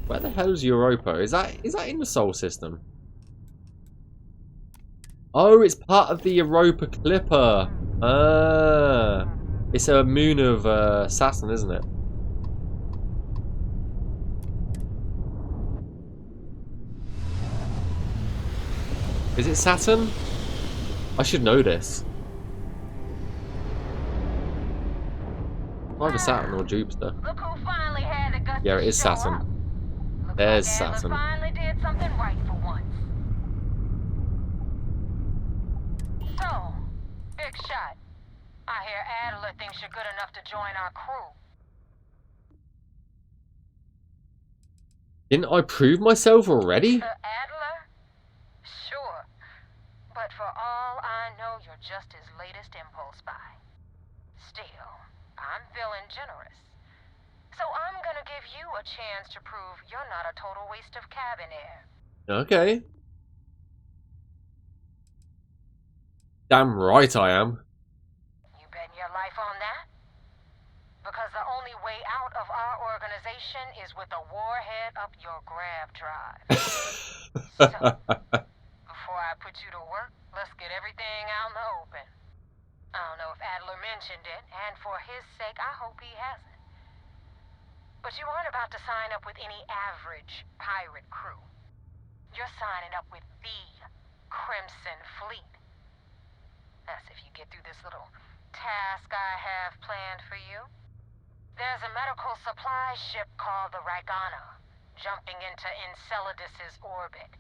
Where the hell is Europa? Is that in the Sol system? Oh, it's part of the Europa Clipper. Ah, it's a moon of Saturn, isn't it? Is it Saturn? I should know this. Either Saturn or Jupiter. Look who finally had the guts Yeah, to it is show Saturn. up. Looks There's like Adler Saturn. finally did something right for once. So, big shot. I hear Adler thinks you're good enough to join our crew. Didn't I prove myself already? To Adler? Sure. But for all I know, you're just his latest impulse buy. Still, I'm feeling generous. So I'm gonna give you a chance to prove you're not a total waste of cabin air. Okay. Damn right I am. You betting your life on that? Because the only way out of our organization is with a warhead up your grab drive. So, before I put you to work, let's get everything out in the open. I don't know if Adler mentioned it, and for his sake, I hope he hasn't. But you aren't about to sign up with any average pirate crew. You're signing up with the Crimson Fleet. That's if you get through this little task I have planned for you. There's a medical supply ship called the Ragana, jumping into Enceladus's orbit.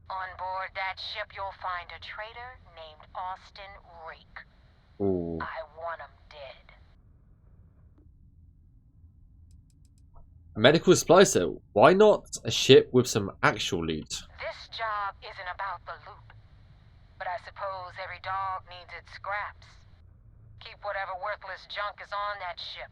On board that ship, you'll find a traitor named Austin Rake. Ooh. I want him dead. A medical splicer. Why not a ship with some actual loot? This job isn't about the loot. But I suppose every dog needs its scraps. Keep whatever worthless junk is on that ship.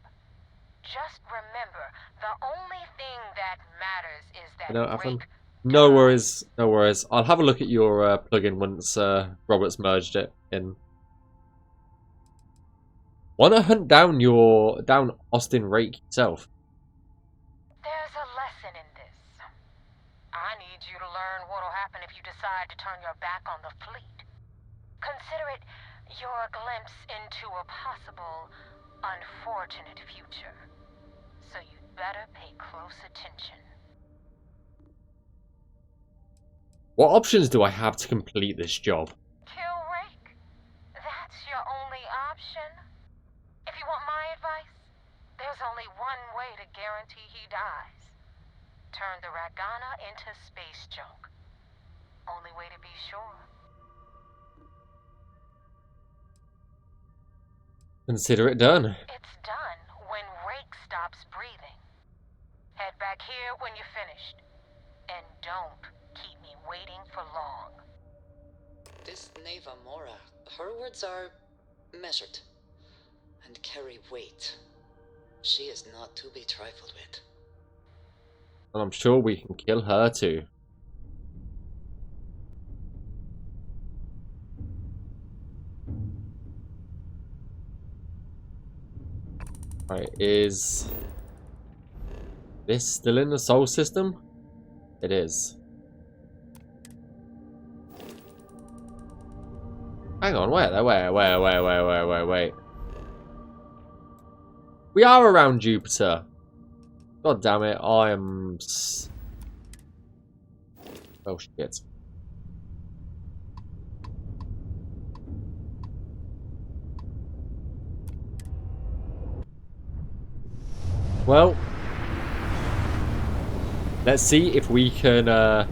Just remember, the only thing that matters is that Rake... No worries, no worries. I'll have a look at your plugin once Robert's merged it in. Why not hunt down Austin Rake yourself? There's a lesson in this. I need you to learn what'll happen if you decide to turn your back on the fleet. Consider it your glimpse into a possible, unfortunate future. So you'd better pay close attention. What options do I have to complete this job? Kill Rake? That's your only option? If you want my advice, there's only one way to guarantee he dies. Turn the Ragana into space junk. Only way to be sure. Consider it done. It's done when Rake stops breathing. Head back here when you're finished. And don't keep me waiting for long. This Neva Mora, her words are measured and carry weight. She is not to be trifled with. And I'm sure we can kill her too. Right, is this still in the Sol system? It is. Hang on, wait. We are around Jupiter. God damn it, I am... Oh shit. Well, let's see if we can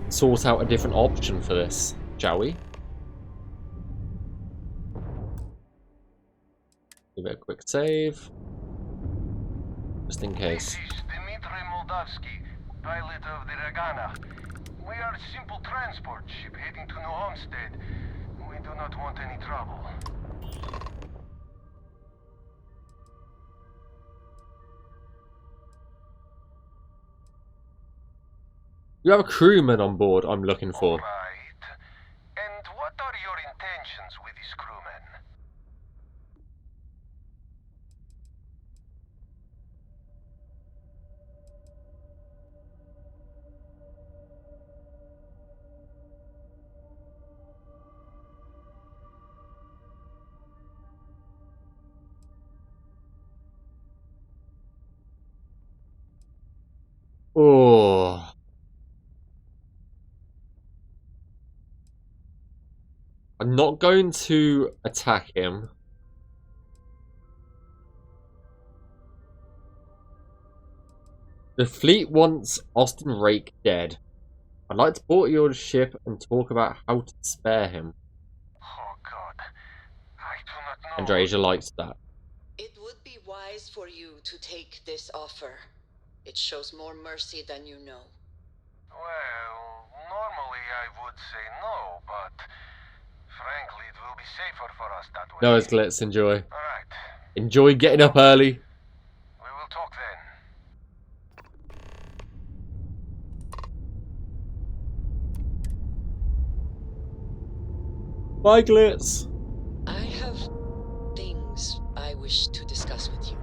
sort out a different option for this, shall we? Give it a quick save. Just in case. This is Dmitry Moldavsky, pilot of the Ragana. We are a simple transport ship heading to New Homestead. We do not want any trouble. You have a crewman on board I'm looking for. Right. And what are your intentions with this crewman? Oh. I'm not going to attack him. The fleet wants Austin Rake dead. I'd like to board your ship and talk about how to spare him. Oh God, I do not know. Andrasia likes that. It would be wise for you to take this offer. It shows more mercy than you know. Well, normally I would say no, but frankly, it will be safer for us that way. No, it's glitz. Enjoy. All right, Enjoy getting up early. we will talk then. Bye, glitz. I have things I wish to discuss with you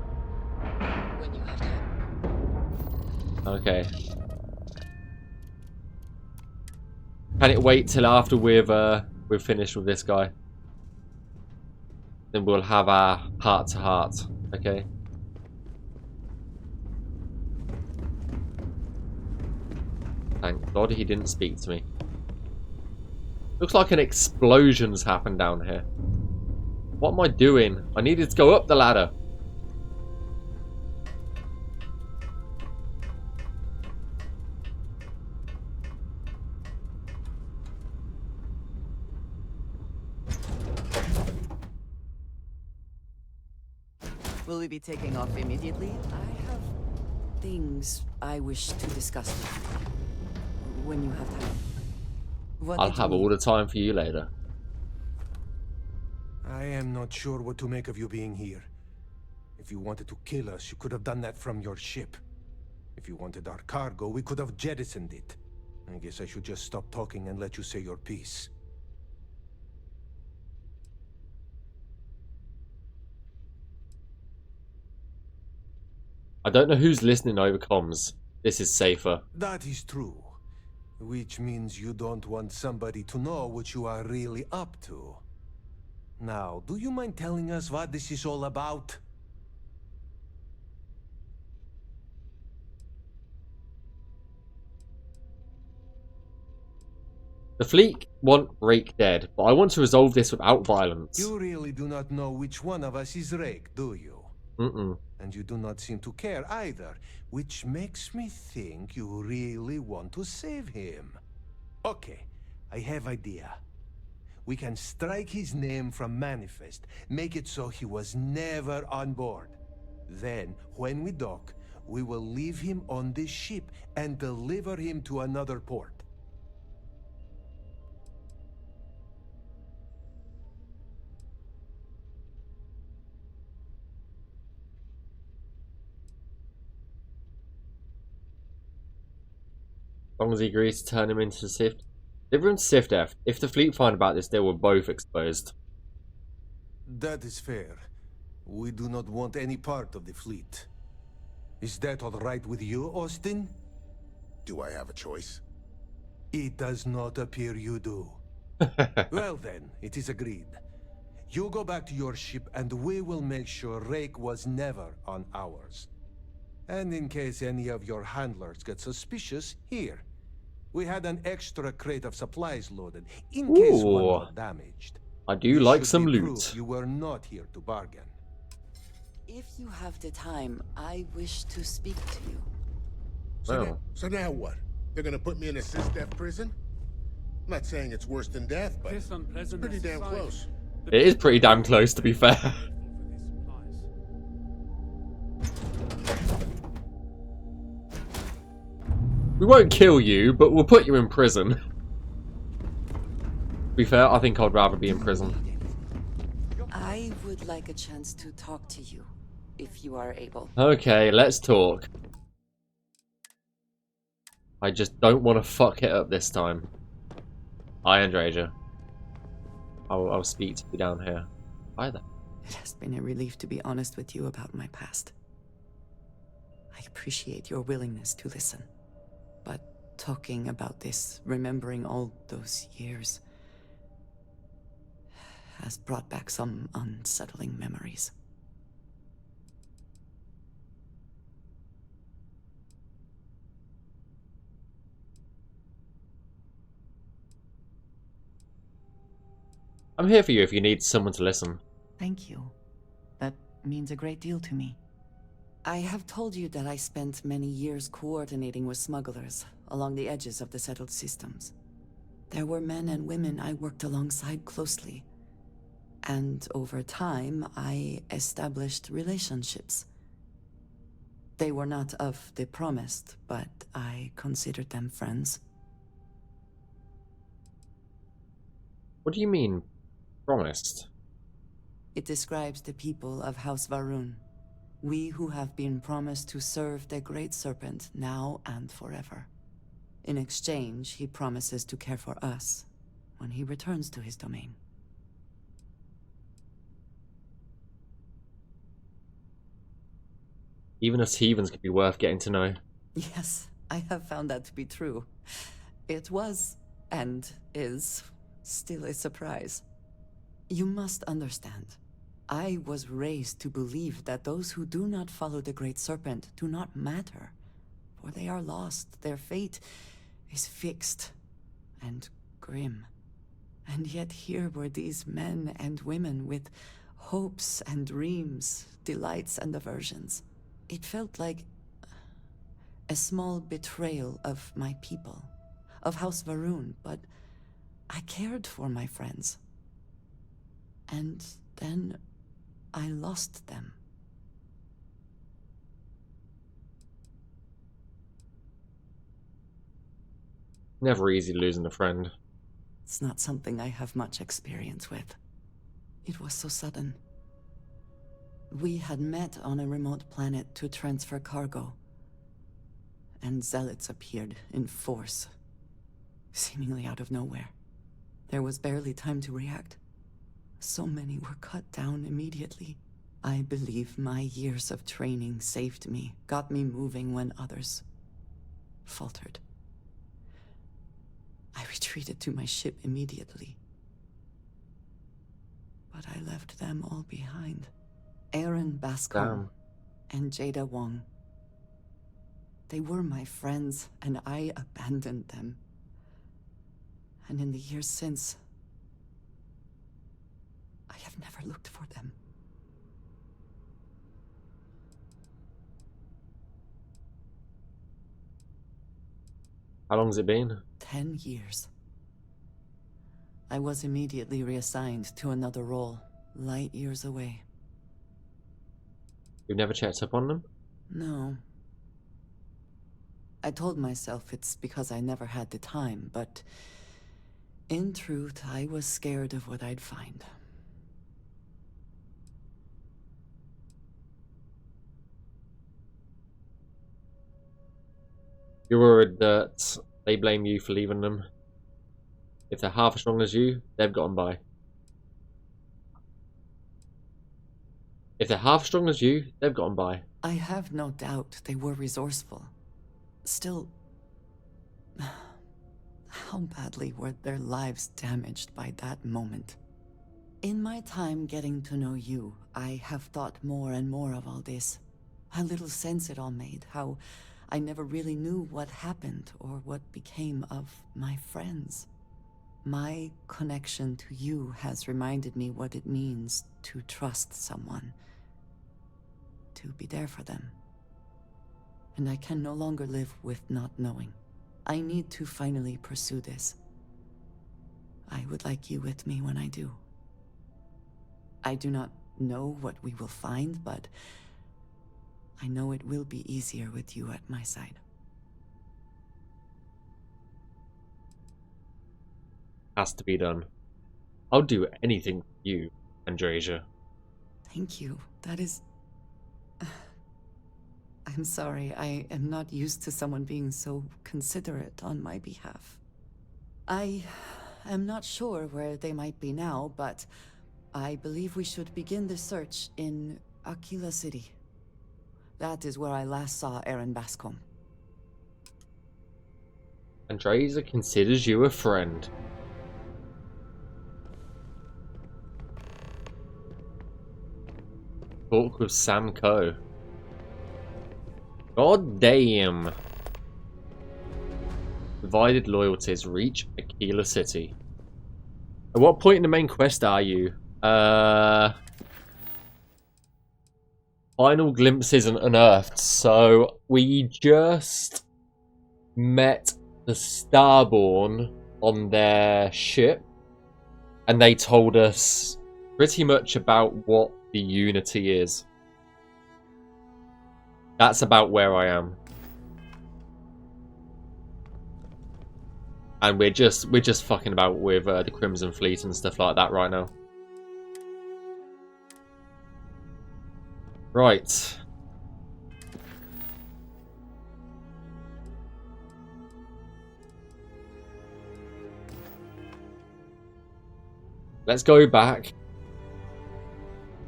when you have time. Okay. Can it wait till after we've finished with this guy? Then we'll have our heart to heart. Okay. Thank God he didn't speak to me. Looks like an explosion's happened down here. What am I doing? I needed to go up the ladder. Will we be taking off immediately? I have things I wish to discuss with you when you have time. What I'll did you have need? all the time for you later. I am not sure what to make of you being here. If you wanted to kill us, you could have done that from your ship. If you wanted our cargo, we could have jettisoned it. I guess I should just stop talking and let you say your piece. I don't know who's listening over comms. This is safer. That is true. Which means you don't want somebody to know what you are really up to. Now, do you mind telling us what this is all about? The fleet want Rake dead, but I want to resolve this without violence. You really do not know which one of us is Rake, do you? Mm-mm. And you do not seem to care either, which makes me think you really want to save him. Okay, I have idea. We can strike his name from Manifest, make it so he was never on board. Then, when we dock, we will leave him on this ship and deliver him to another port. As long as he agrees to turn him into Sift. Everyone's Sift F. If the fleet find about this, they were both exposed. That is fair. We do not want any part of the fleet. Is that all right with you, Austin? Do I have a choice? It does not appear you do. Well then, it is agreed. You go back to your ship and we will make sure Rake was never on ours. And in case any of your handlers get suspicious, here. We had an extra crate of supplies loaded, in case one Ooh. got damaged. I do This like should some be loot. proof you were not here to bargain. If you have the time, I wish to speak to you. Oh. So now what? They're gonna put me in a SysDef prison? I'm not saying it's worse than death, but This it's unpleasant pretty damn society. close. It is pretty damn close, to be fair. We won't kill you, but we'll put you in prison. To be fair, I think I'd rather be in prison. I would like a chance to talk to you, if you are able. Okay, let's talk. I just don't want to fuck it up this time. Hi, Andrasia. I'll speak to you down here. Hi there. It has been a relief to be honest with you about my past. I appreciate your willingness to listen. But talking about this, remembering all those years, has brought back some unsettling memories. I'm here for you if you need someone to listen. Thank you. That means a great deal to me. I have told you that I spent many years coordinating with smugglers along the edges of the settled systems. There were men and women I worked alongside closely. And over time, I established relationships. They were not of the promised, but I considered them friends. What do you mean, promised? It describes the people of House Varun. We who have been promised to serve the Great Serpent now and forever. In exchange, he promises to care for us when he returns to his domain. Even us heathens could be worth getting to know. Yes, I have found that to be true. It was, and is, still a surprise. You must understand. I was raised to believe that those who do not follow the Great Serpent do not matter, for they are lost. Their fate is fixed and grim. And yet here were these men and women with hopes and dreams, delights and aversions. It felt like a small betrayal of my people, of House Varun, but I cared for my friends. And then I lost them. Never easy losing a friend. It's not something I have much experience with. It was so sudden. We had met on a remote planet to transfer cargo, and zealots appeared in force, seemingly out of nowhere. There was barely time to react. So many were cut down immediately. I believe my years of training saved me, got me moving when others faltered. I retreated to my ship immediately. But I left them all behind. Aaron Bascom and Jada Wong. They were my friends, and I abandoned them. And in the years since, I have never looked for them. How long's it been? 10 years. I was immediately reassigned to another role, light years away. You've never checked up on them? No. I told myself it's because I never had the time, but in truth, I was scared of what I'd find. You're worried that they blame you for leaving them. If they're half as strong as you, they've gotten by. If they're half as strong as you, they've gotten by. I have no doubt they were resourceful. Still, how badly were their lives damaged by that moment? In my time getting to know you, I have thought more and more of all this. How little sense it all made, how I never really knew what happened or what became of my friends. My connection to you has reminded me what it means to trust someone, to be there for them. And I can no longer live with not knowing. I need to finally pursue this. I would like you with me when I do. I do not know what we will find, but I know it will be easier with you at my side. Has to be done. I'll do anything for you, Andresia. Thank you. That is... I'm sorry, I am not used to someone being so considerate on my behalf. I am not sure where they might be now, but I believe we should begin the search in Aquila City. That is where I last saw Aaron Bascom. Andresia considers you a friend. Talk with Sam Coe. God damn. Divided loyalties reach Aquila City. At what point in the main quest are you? Final glimpses unearthed. So we just met the Starborn on their ship, and they told us pretty much about what the Unity is. That's about where I am. And we're just fucking about with the Crimson Fleet and stuff like that right now. Right. Let's go back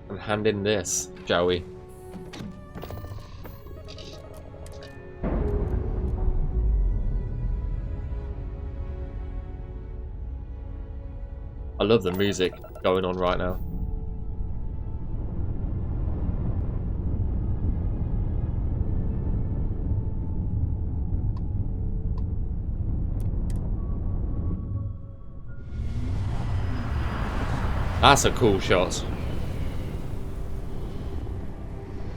and hand in this, shall we? I love the music going on right now. That's a cool shot.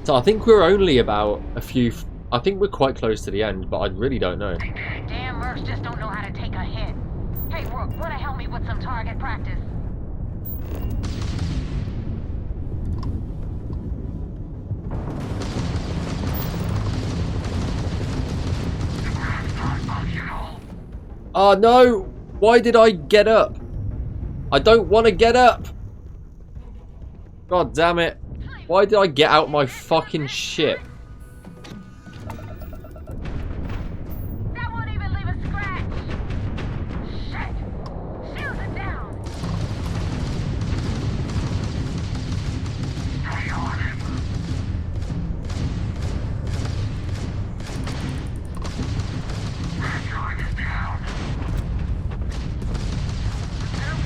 So I think we're only about a few... I think we're quite close to the end, but I really don't know. Damn mercs just don't know how to take a hit. Hey, Rook, wanna help me with some target practice? Oh no! Why did I get up? I don't want to get up! God damn it. Why did I get out my fucking ship? That won't even leave a scratch. Shit! Shields it down. Stay on him. Vanguard is down.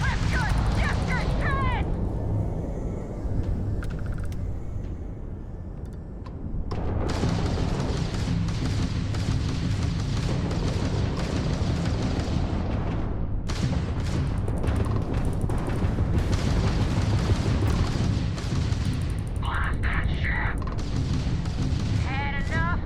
Rip your ship to shreds! Blast that ship. Had enough?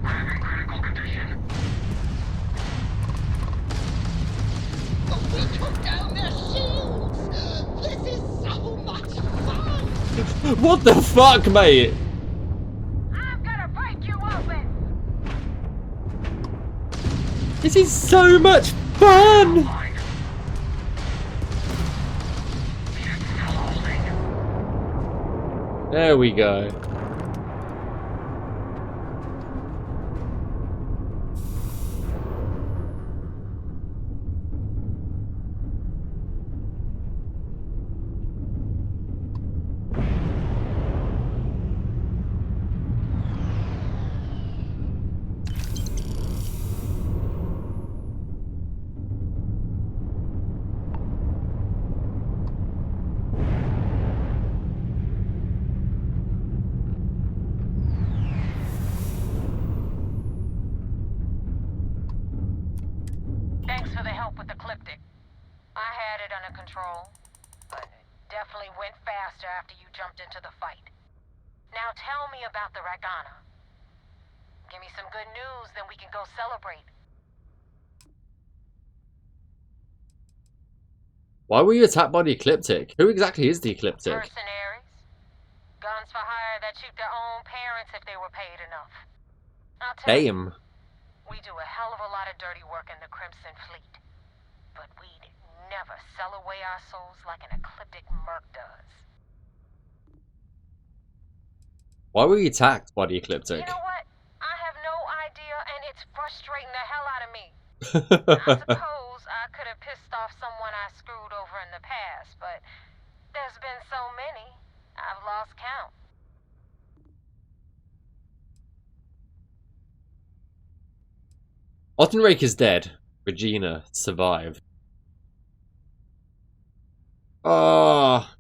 I'm in critical condition. We took down their shields! This is so much fun! What the fuck, mate? I'm gonna break you open! This is so much fun! Line. Ship's still holding. There we go. Thanks for the help with the Cliptic. I had it under control, but it definitely went faster after you jumped into the fight. Now tell me about the Ragana. Give me some good news, then we can go celebrate. Why were you attacked by the Ecliptic? Who exactly is the Ecliptic? Mercenaries. Guns for hire that shoot their own parents if they were paid enough. I'll tell you, Damn. we do a hell of a lot of dirty work in the Crimson Fleet. But we'd never sell away our souls like an ecliptic merc does. Why were you attacked by the Ecliptic? You know what? I have no idea, and it's frustrating the hell out of me. I suppose I could have pissed off someone I screwed over in the past, but there's been so many, I've lost count. Ottenrake is dead. Regina survived. Ah.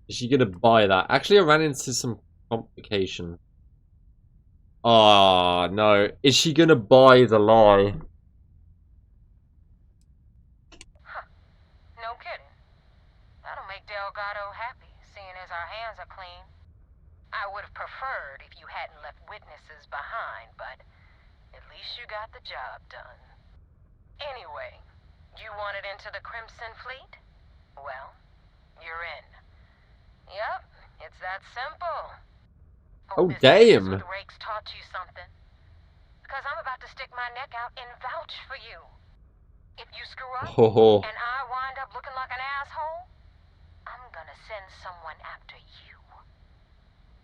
Is she gonna buy that? Actually, I ran into some Complication. Ah, no. Is she gonna buy the lie? No kidding. That'll make Delgado happy, seeing as our hands are clean. I would have preferred if you hadn't left witnesses behind, but at least you got the job done. Anyway, you wanted into the Crimson Fleet? Well, you're in. Yep, it's that simple. Oh, Hope this business damn. with Rake's taught you something. Because I'm about to stick my neck out and vouch for you. If you screw up, Oh, and I wind up looking like an asshole, I'm gonna send someone after you.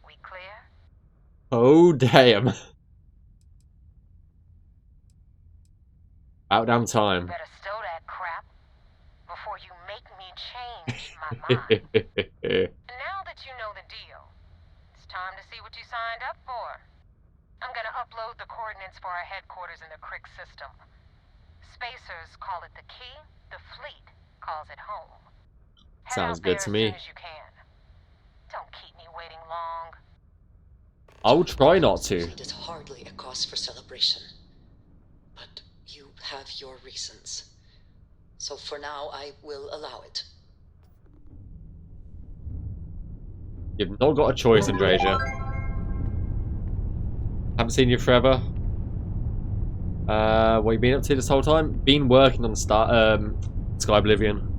We clear? oh damn. About damn time. Better stow that crap before you make me change my mind. Now that you know the deal, it's time to see what you signed up for. I'm gonna upload the coordinates for our headquarters in the Crick system. Spacers call it the key, the fleet calls it home. Head Sounds out good there to as me. soon as you can. Don't keep me waiting long. I'll try not to. Fleet is hardly a cause for celebration. But you have your reasons. So for now, I will allow it. You've not got a choice, Andrasia. Haven't seen you forever. What you been up to this whole time? Been working on Sky Oblivion.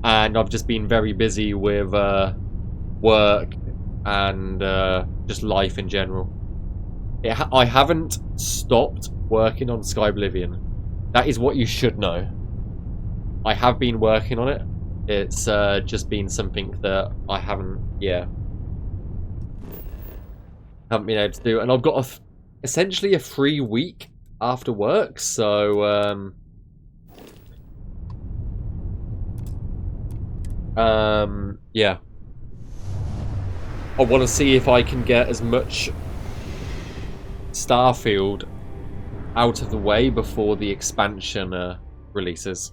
And I've just been very busy with work and just life in general. I haven't stopped working on Sky Oblivion. That is what you should know. I have been working on it. It's just been something that I haven't been able to do. And I've got essentially a free week after work, so yeah. I want to see if I can get as much Starfield out of the way before the expansion releases.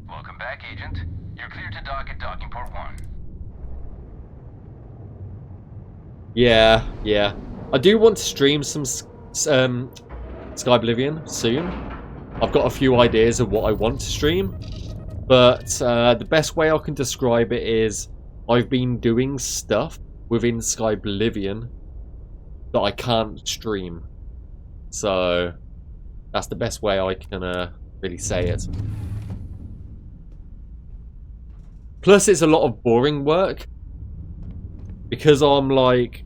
Welcome back, Agent. You're clear to dock at docking port 1. Yeah. I do want to stream some Sky Oblivion soon. I've got a few ideas of what I want to stream, but the best way I can describe it is I've been doing stuff within Sky Oblivion that I can't stream. So that's the best way I can really say it. Plus, it's a lot of boring work because I'm like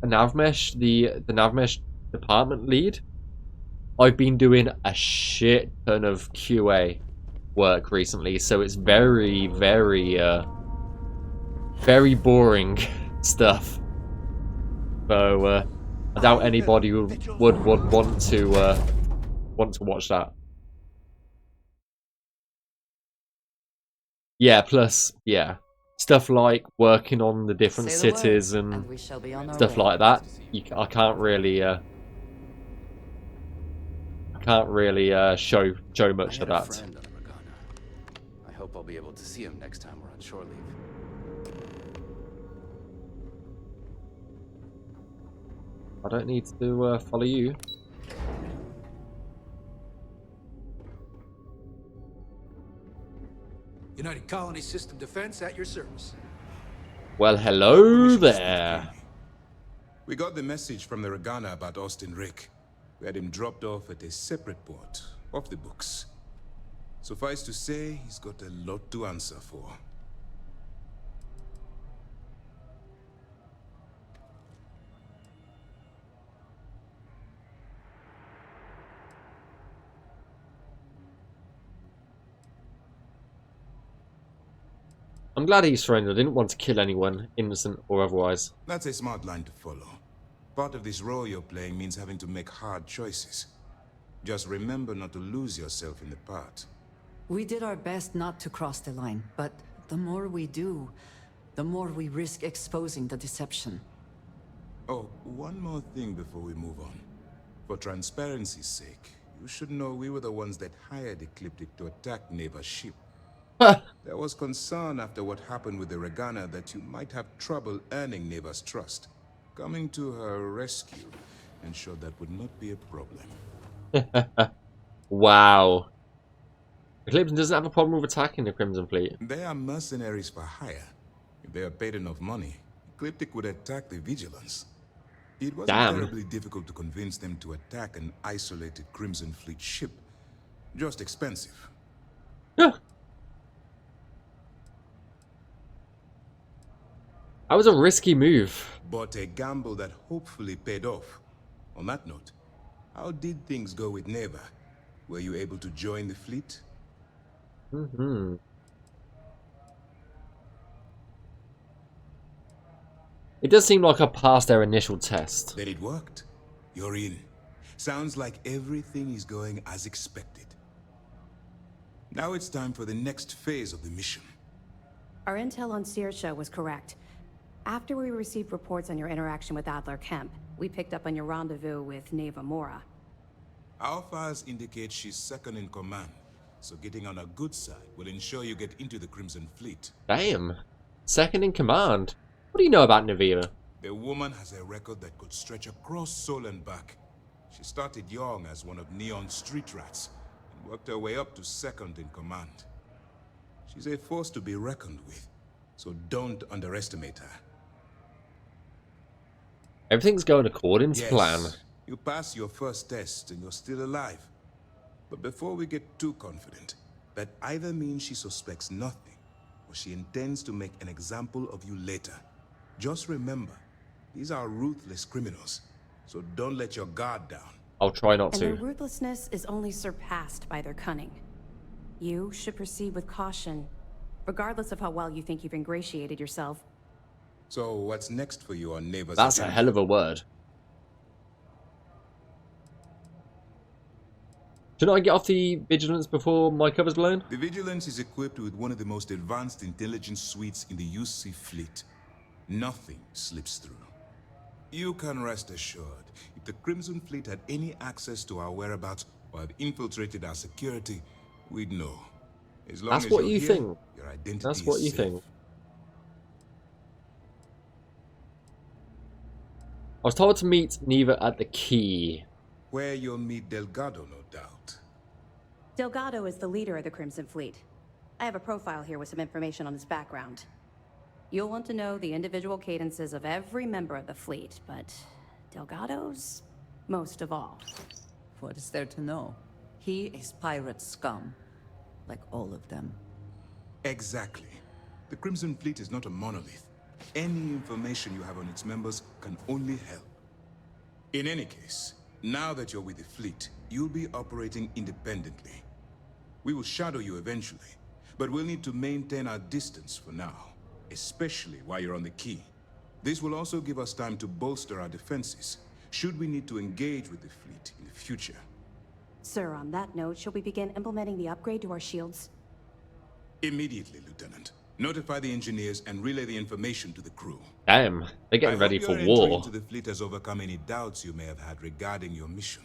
a Navmesh, the Navmesh department lead. I've been doing a shit ton of QA work recently, so it's very boring stuff. So I doubt anybody would want to watch that. Yeah, plus stuff like working on the different Say the word, cities and and we shall be on our stuff way. like that. I can't really show much I of had a that. friend on Regana. I hope I'll be able to see him next time we're on shore leave. I don't need to follow you. United Colony System Defense at your service. Well, hello there. We got the message from the Regana about Austin Rick. We had him dropped off at a separate port, off the books. Suffice to say, he's got a lot to answer for. I'm glad he's surrendered. I didn't want to kill anyone, innocent or otherwise. That's a smart line to follow. Part of this role you're playing means having to make hard choices. Just remember not to lose yourself in the part. We did our best not to cross the line, but the more we do, the more we risk exposing the deception. Oh, one more thing before we move on. For transparency's sake, you should know we were the ones that hired Ecliptic to attack Neva's ship. There was concern after what happened with the Regana that you might have trouble earning Neva's trust. Coming to her rescue ensured that would not be a problem. Wow. Eclipse doesn't have a problem with attacking the Crimson Fleet. They are mercenaries for hire. If they are paid enough money, Ecliptic would attack the Vigilance. It wasn't Damn. terribly difficult to convince them to attack an isolated Crimson Fleet ship. Just expensive. Yeah. That was a risky move. But a gamble that hopefully paid off. On that note, how did things go with Neva? Were you able to join the fleet? Mm-hmm. It does seem like I passed their initial test. Then it worked. You're in. Sounds like everything is going as expected. Now it's time for the next phase of the mission. Our intel on Saoirse was correct. After we received reports on your interaction with Adler Kemp, we picked up on your rendezvous with Neva Mora. Our files indicate she's second in command, so getting on a good side will ensure you get into the Crimson Fleet. Damn. Second in command. What do you know about Neva? The woman has a record that could stretch across Sol and back. She started young as one of Neon's street rats, and worked her way up to second in command. She's a force to be reckoned with, so don't underestimate her. Everything's going according to plan. You pass your first test and you're still alive. But before we get too confident, that either means she suspects nothing, or she intends to make an example of you later. Just remember, these are ruthless criminals, so don't let your guard down. I'll try not And to. their ruthlessness is only surpassed by their cunning. You should proceed with caution, regardless of how well you think you've ingratiated yourself. So what's next for you on Neva's That's agenda? a hell of a word. Should I get off the Vigilance before my cover's blown? The Vigilance is equipped with one of the most advanced intelligence suites in the UC fleet. Nothing slips through. You can rest assured, if the Crimson Fleet had any access to our whereabouts or had infiltrated our security, we'd know. As long That's as what you're you here, think. your identity That's is what you safe. think. I was told to meet Neva at the Key. Where you'll meet Delgado, no doubt. Delgado is the leader of the Crimson Fleet. I have a profile here with some information on his background. You'll want to know the individual cadences of every member of the fleet, but Delgado's most of all. What is there to know? He is pirate scum, like all of them. Exactly. The Crimson Fleet is not a monolith. Any information you have on its members can only help. In any case, now that you're with the fleet, you'll be operating independently. We will shadow you eventually, but we'll need to maintain our distance for now, especially while you're on the Key. This will also give us time to bolster our defenses, should we need to engage with the fleet in the future. Sir, on that note, shall we begin implementing the upgrade to our shields? Immediately, Lieutenant. Notify the engineers and relay the information to the crew. Damn, they're getting ready for your war. entry into the fleet has overcome any doubts you may have had regarding your mission.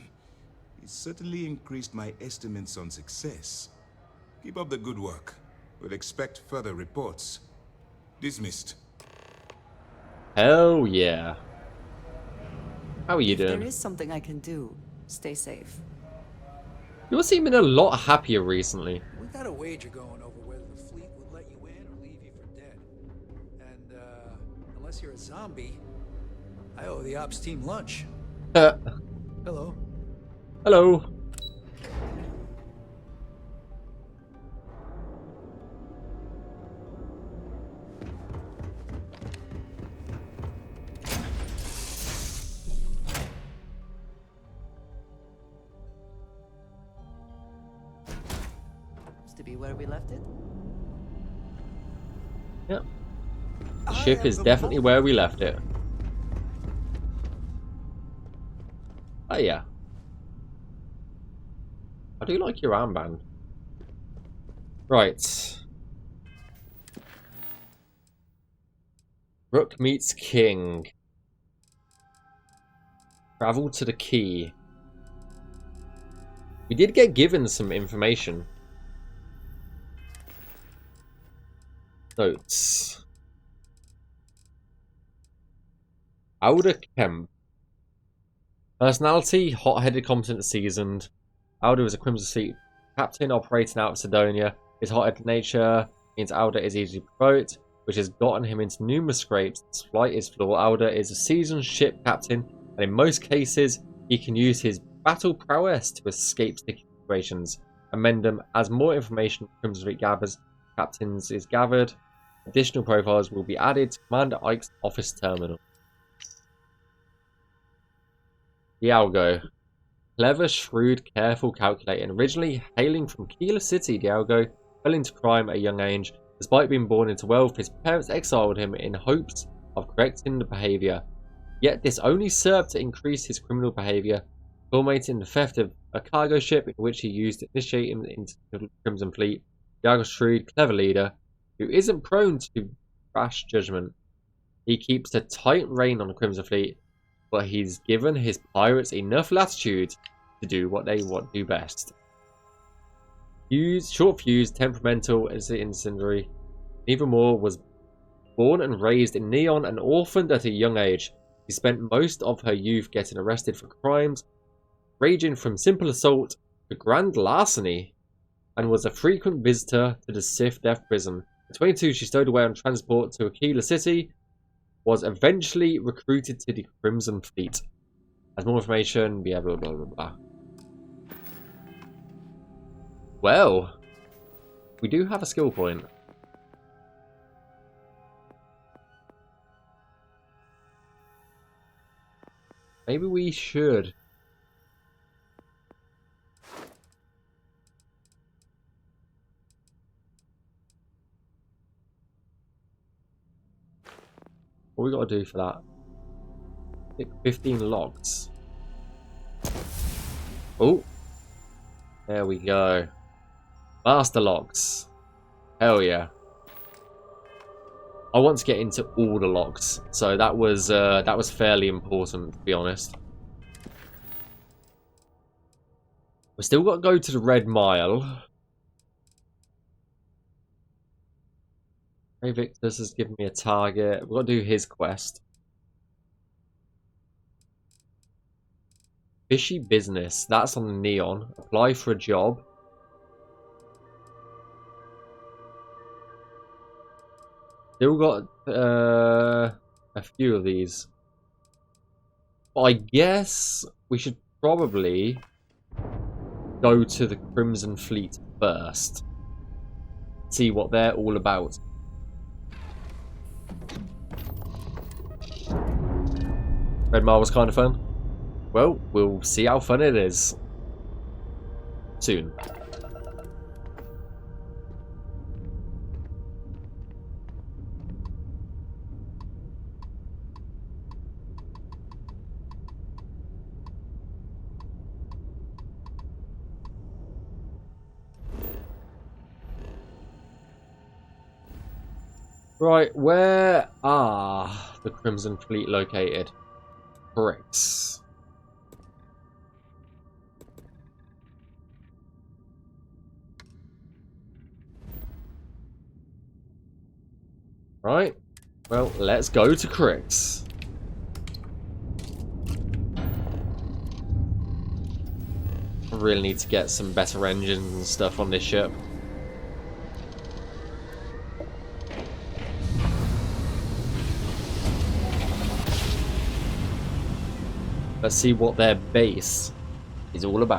It certainly increased my estimates on success. Keep up the good work. We'll expect further reports. Dismissed. Hell yeah. How are you If there doing? is something I can do, stay safe. You're seeming a lot happier recently. We got a wager going over whether the fleet would let you in or leave you for dead. And, unless you're a zombie, I owe the ops team lunch. Hello. Hello. To be where we left it? Yep. The ship is definitely where we left it. Oh yeah. I do like your armband. Right. Rook meets King. Travel to the Key. We did get given some information. Notes. Alder Kemp. Personality, hot-headed, competent, seasoned. Alder is a Crimson Fleet captain operating out of Sidonia. His hot-headed nature means Alder is easily provoked, which has gotten him into numerous scrapes. His flight is flawed. Alder is a seasoned ship captain, and in most cases, he can use his battle prowess to escape sticky situations and mend them. As more information from Crimson Fleet captains is gathered, additional profiles will be added to Commander Ike's office terminal. Dialgo. Clever, shrewd, careful, calculating. Originally hailing from Keeler City, Dialgo fell into crime at a young age. Despite being born into wealth, his parents exiled him in hopes of correcting the behavior. Yet this only served to increase his criminal behavior, culminating in the theft of a cargo ship in which he used to initiate him into the Crimson Fleet. Dialgo's shrewd, clever leader, who isn't prone to rash judgment. He keeps a tight rein on the Crimson Fleet, but he's given his pirates enough latitude to do what they want to do best. Short fused, temperamental, and incendiary. Nevermore was born and raised in Neon and orphaned at a young age. She spent most of her youth getting arrested for crimes ranging from simple assault to grand larceny, and was a frequent visitor to the Sith Death Prison. At 22, she stowed away on transport to Aquila City, was eventually recruited to the Crimson Fleet. As more information, blah blah blah blah blah. Well, we do have a skill point. Maybe we should. What we got to do for that? Pick 15 logs. Oh, there we go. Master logs. Hell yeah. I want to get into all the logs, so that was fairly important, to be honest. We still got to go to the Red Mile. Ray Victus has given me a target. We've got to do his quest. Fishy business. That's on the Neon. Apply for a job. Still got a few of these. I guess we should probably go to the Crimson Fleet first. See what they're all about. Red Mile was kind of fun. Well, we'll see how fun it is soon. Right, where are the Crimson Fleet located? Bricks. Right, well, let's go to Crix. I really need to get some better engines and stuff on this ship. Let's see what their base is all about.